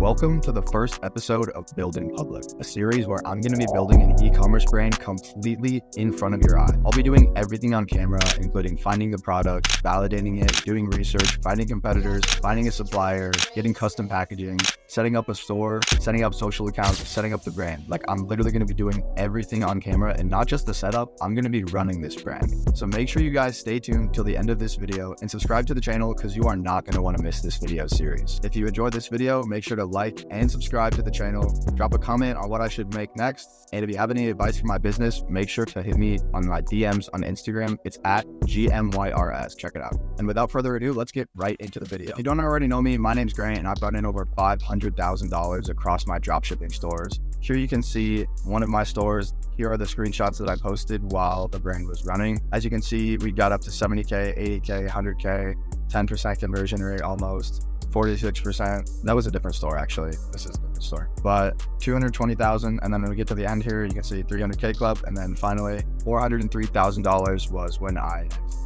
Welcome to the first episode of Build in Public, a series where I'm going to be building an e-commerce brand completely in front of your eye. I'll be doing everything on camera, including finding the product, validating it, doing research, finding competitors, finding a supplier, getting custom packaging, setting up a store, setting up social accounts, setting up the brand. Like, I'm literally going to be doing everything on camera, and not just the setup, I'm going to be running this brand. So make sure you guys stay tuned till the end of this video and subscribe to the channel because you are not going to want to miss this video series. If you enjoyed this video, make sure to like and subscribe to the channel, drop a comment on what I should make next, and if you have any advice for my business, make sure to hit me on my DMs on Instagram. It's at GMYRS. Check it out. And without further ado, let's get right into the video. If you don't already know me, my name's Grant, and I've brought in over $500,000 across my dropshipping stores. Here you can see one of my stores. Here are the screenshots that I posted while the brand was running. As you can see, we got up to 70K, 80K, 100K, 10% conversion rate almost. 46%. That was a different store, actually. This is a different store. But 220,000, and then when we get to the end here, you can see 300K club, and then finally $403,000 was when I exited.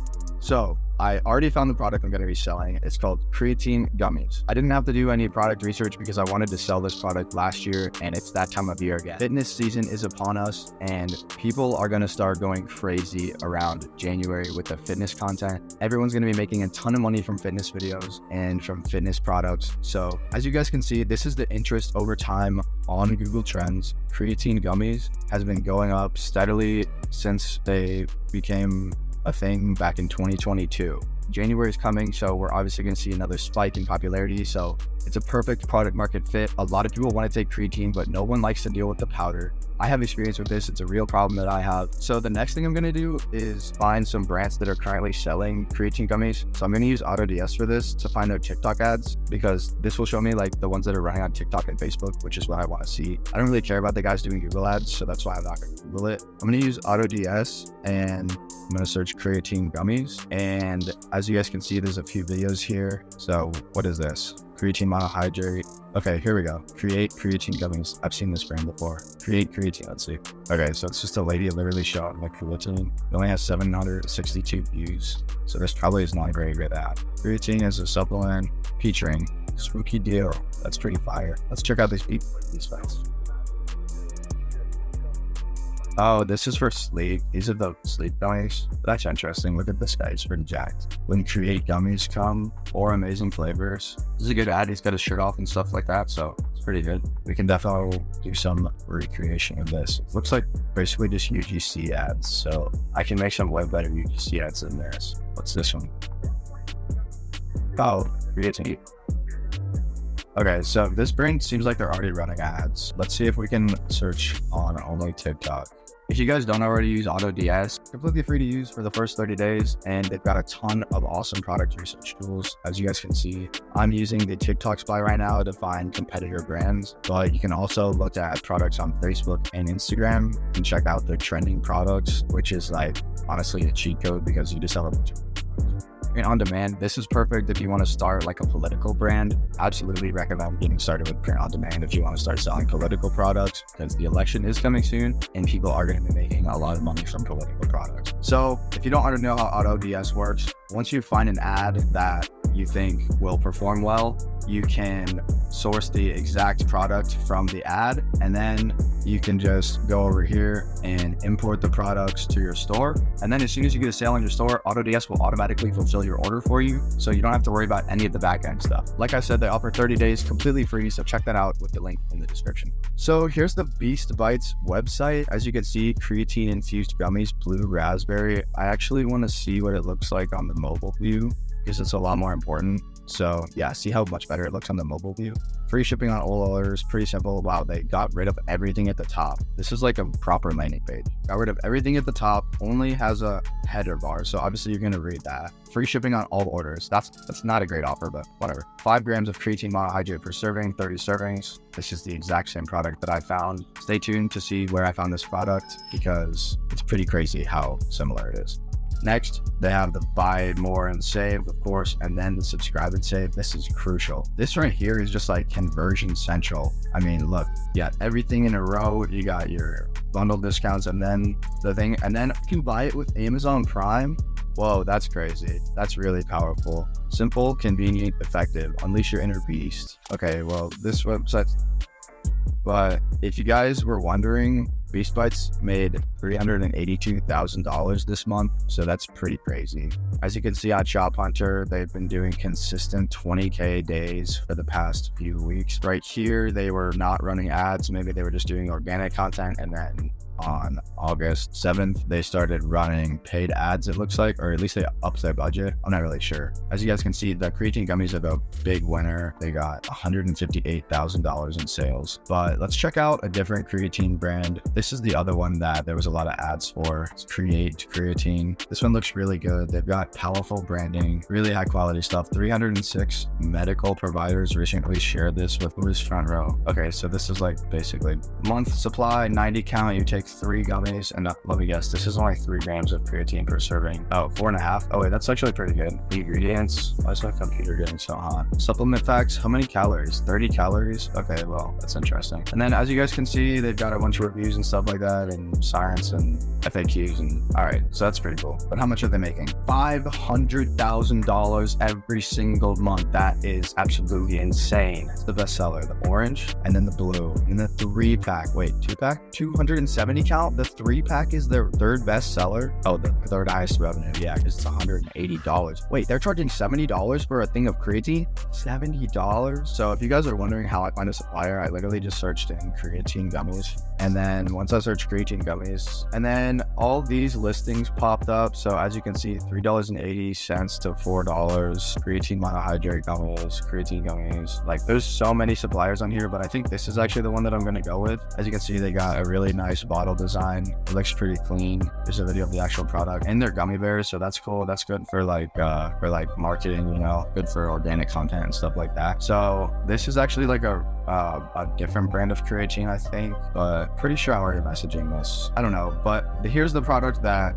So I already found the product I'm going to be selling. It's called creatine gummies. I didn't have to do any product research because I wanted to sell this product last year, and it's that time of year again. Fitness season is upon us, and people are going to start going crazy around January with the fitness content. Everyone's going to be making a ton of money from fitness videos and from fitness products. So as you guys can see, this is the interest over time on Google Trends. Creatine gummies has been going up steadily since they became a thing back in 2022. January is coming, so we're obviously going to see another spike in popularity. So it's a perfect product market fit. A lot of people want to take creatine, but no one likes to deal with the powder. I have experience with this. It's a real problem that I have. So the next thing I'm going to do is find some brands that are currently selling creatine gummies. So I'm going to use AutoDS for this to find their TikTok ads, because this will show me like the ones that are running on TikTok and Facebook, which is what I want to see. I don't really care about the guys doing Google ads, so that's why I'm not going to Google it. I'm going to use AutoDS, and I'm going to search creatine gummies. And as you guys can see, there's a few videos here. So what is this? Creatine monohydrate. Okay, here we go. Create creatine gummies. I've seen this brand before. Create creatine. Let's see. Okay, so it's just a lady literally showing like creatine. It only has 762 views, so this probably is not very good at. Creatine is a supplement featuring spooky deal. That's pretty fire. Let's check out these people. These guys. Oh, this is for sleep. These are the sleep gummies. That's interesting. Look at this guy. He's pretty jacked. When Create gummies come, 4 amazing flavors. This is a good ad. He's got his shirt off and stuff like that, so it's pretty good. We can definitely do some recreation of this. Looks like basically just UGC ads, so I can make some way better UGC ads than this. What's this one? Oh, Creatine. Okay, so this brand seems like they're already running ads. Let's see if we can search on only TikTok. If you guys don't already use AutoDS, completely free to use for the first 30 days, and they've got a ton of awesome product research tools. As you guys can see, I'm using the TikTok Spy right now to find competitor brands, but you can also look at products on Facebook and Instagram and check out the trending products, which is like honestly a cheat code because you just have a bunch of and on demand. This is perfect if you want to start like a political brand. Absolutely recommend getting started with print on demand if you want to start selling political products, because the election is coming soon and people are going to be making a lot of money from political products. So if you don't already know how AutoDS works, once you find an ad that you think will perform well, you can source the exact product from the ad, and then you can just go over here and import the products to your store. And then as soon as you get a sale in your store, AutoDS will automatically fulfill your order for you, so you don't have to worry about any of the back end stuff. Like I said, they offer 30 days completely free, so check that out with the link in the description. So here's the Beast Bites website. As you can see, creatine infused gummies, blue raspberry. I actually want to see what it looks like on the mobile view, because it's a lot more important. So yeah, see how much better it looks on the mobile view. Free shipping on all orders, pretty simple. Wow, they got rid of everything at the top. This is like a proper landing page. Got rid of everything at the top, only has a header bar, so obviously you're gonna read that. Free shipping on all orders. That's not a great offer, but whatever. 5 grams of creatine monohydrate per serving, 30 servings. This is the exact same product that I found. Stay tuned to see where I found this product, because it's pretty crazy how similar it is. Next, they have the buy more and save, of course, and then the subscribe and save. This is crucial. This right here is just like conversion central. I mean, look, you got everything in a row. You got your bundle discounts, and then the thing, and then if you buy it with Amazon Prime, Whoa, that's crazy. That's really powerful. Simple, convenient, effective. Unleash your inner beast. Okay, well, this website. But if you guys were wondering, Beast Bites made $382,000 this month, so that's pretty crazy. As you can see on Shop Hunter, they've been doing consistent 20K days for the past few weeks. Right here, they were not running ads. Maybe they were just doing organic content, and then on August 7th, they started running paid ads, it looks like, or at least they upped their budget. I'm not really sure. As you guys can see, the creatine gummies are the big winner. They got $158,000 in sales. But let's check out a different creatine brand. This is the other one that there was a lot of ads for. It's Create Creatine. This one looks really good. They've got powerful branding, really high quality stuff. 306 medical providers recently shared this with Who's Front Row. Okay, so this is like basically month supply, 90 count. You take 3 gummies, and let me guess, this is only 3 grams of creatine per serving. Oh, 4.5. Oh wait, that's actually pretty good. The ingredients. Why is my computer getting so hot? Supplement facts. How many calories? 30 calories. Okay, well, that's interesting. And then as you guys can see, they've got a bunch of reviews and stuff like that, and science and FAQs, and all right, so that's pretty cool. But how much are they making? $500,000 every single month. That is absolutely insane. It's the best seller. The orange, and then the blue, and the 3-pack. Wait, 2-pack? 270 count. The 3-pack is their 3rd best seller. Oh, the 3rd highest revenue. Yeah, because it's $180. Wait, they're charging $70 for a thing of creatine? $70. So if you guys are wondering how I find a supplier, I literally just searched in creatine gummies. And then once I searched creatine gummies, and then all these listings popped up. So as you can see, $3.80 to $4. Creatine monohydrate gummies, creatine gummies. Like, there's so many suppliers on here, but I think this is actually the one that I'm going to go with. As you can see, they got a really nice bottle design. It looks pretty clean. There's a video of the actual product, and they're gummy bears, so that's cool. That's good for like marketing, you know, good for organic content and stuff like that. So this is actually like a different brand of creatine, I think, but pretty sure I'm already messaging this. I don't know, but here's the product that,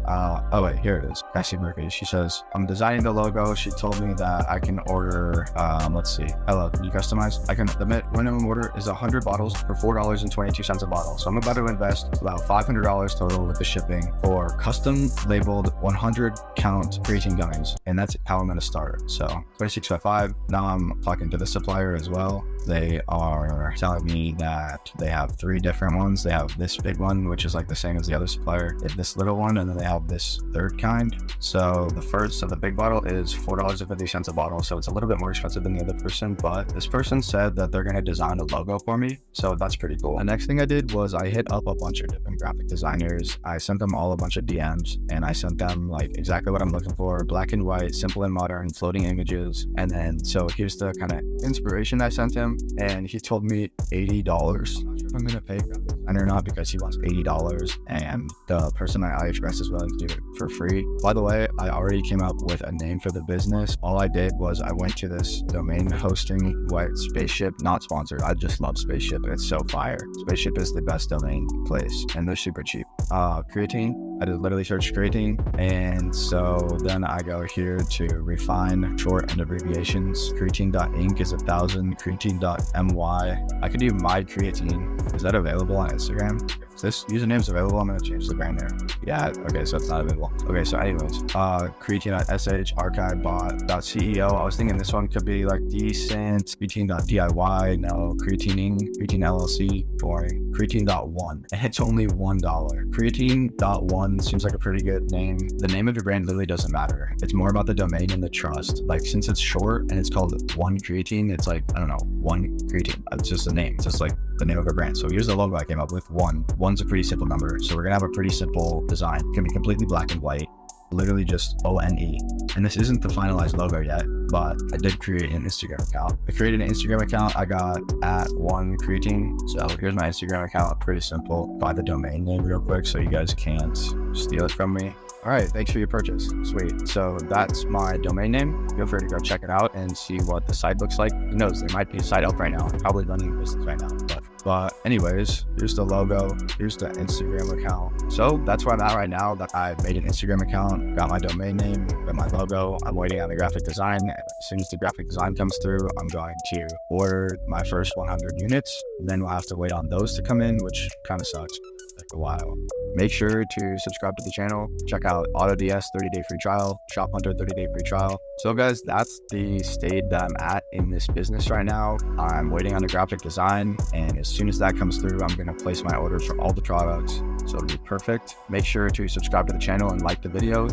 oh wait, here it is. Cassie Murphy, she says, I'm designing the logo. She told me that I can order, let's see. Hello, can you customize? The minimum order is 100 bottles for $4.22 a bottle. So I'm about to invest about $500 total with the shipping for custom labeled 100 count creatine gummies. And that's how I'm going to start. So 2655. Now I'm talking to the supplier as well. They are telling me that they have 3 different ones. They have this big one, which is like the same as the other supplier. They have this little one, and then they have this 3rd kind. So the first of the big bottle is $4.50 a bottle. So it's a little bit more expensive than the other person, but this person said that they're going to design a logo for me. So that's pretty cool. The next thing I did was I hit up a bunch of different graphic designers. I sent them all a bunch of DMs, and I sent them like exactly what I'm looking for: black and white, simple and modern, floating images. And then, so here's the kind of inspiration I sent him, and he told me $80. I'm not sure if I'm gonna pay graphic designer or not, because he wants $80, and the person at AliExpress is willing to do it for free. By the way, I already came up with a name for the business. All I did was I went to this domain hosting, Spaceship, not sponsored. I just love Spaceship. It's so fire. Spaceship is the best domain place, and they're super cheap. Creatine. I just literally searched creatine, and so then I go here to refine short and abbreviations. Creatine.inc is 1,000. Creatine.my. I could do my creatine. Is that available on Instagram? If this username is available, I'm gonna change the brand there. Yeah, okay, so it's not available. Okay, so anyways, creatine.sh, archivebot.ceo. I was thinking this one could be like decent. Creatine.diy, no. Creatine LLC, boring. Creatine.one, and it's only $1. Creatine.one seems like a pretty good name. The name of your brand literally doesn't matter. It's more about the domain and the trust. Like, since it's short and it's called One Creatine, it's like, I don't know, One Creatine. It's just a name. It's just like the name of a brand. So here's the logo I came up with. One's a pretty simple number. So we're gonna have a pretty simple design. It can be completely black and white. Literally just ONE. And this isn't the finalized logo yet, but I did create an Instagram account. I created an Instagram account. I got @1creatine. So here's my Instagram account. Pretty simple. Buy the domain name real quick so you guys can't steal it from me. All right, thanks for your purchase. Sweet. So that's my domain name. Feel free to go check it out and see what the site looks like. Who knows, there might be a site up right now. I'm probably running a business right now. But anyways, here's the logo. Here's the Instagram account. So that's where I'm at right now. That I made an Instagram account, got my domain name, got my logo. I'm waiting on the graphic design. As soon as the graphic design comes through, I'm going to order my first 100 units. Then we'll have to wait on those to come in, which kind of sucks. Like a while. Make sure to subscribe to the channel. Check out AutoDS 30-day free trial, Shop Hunter 30-day free trial. So guys, that's the state that I'm at in this business right now. I'm waiting on a graphic design, and as soon as that comes through, I'm going to place my orders for all the products. So it'll be perfect. Make sure to subscribe to the channel and like the video.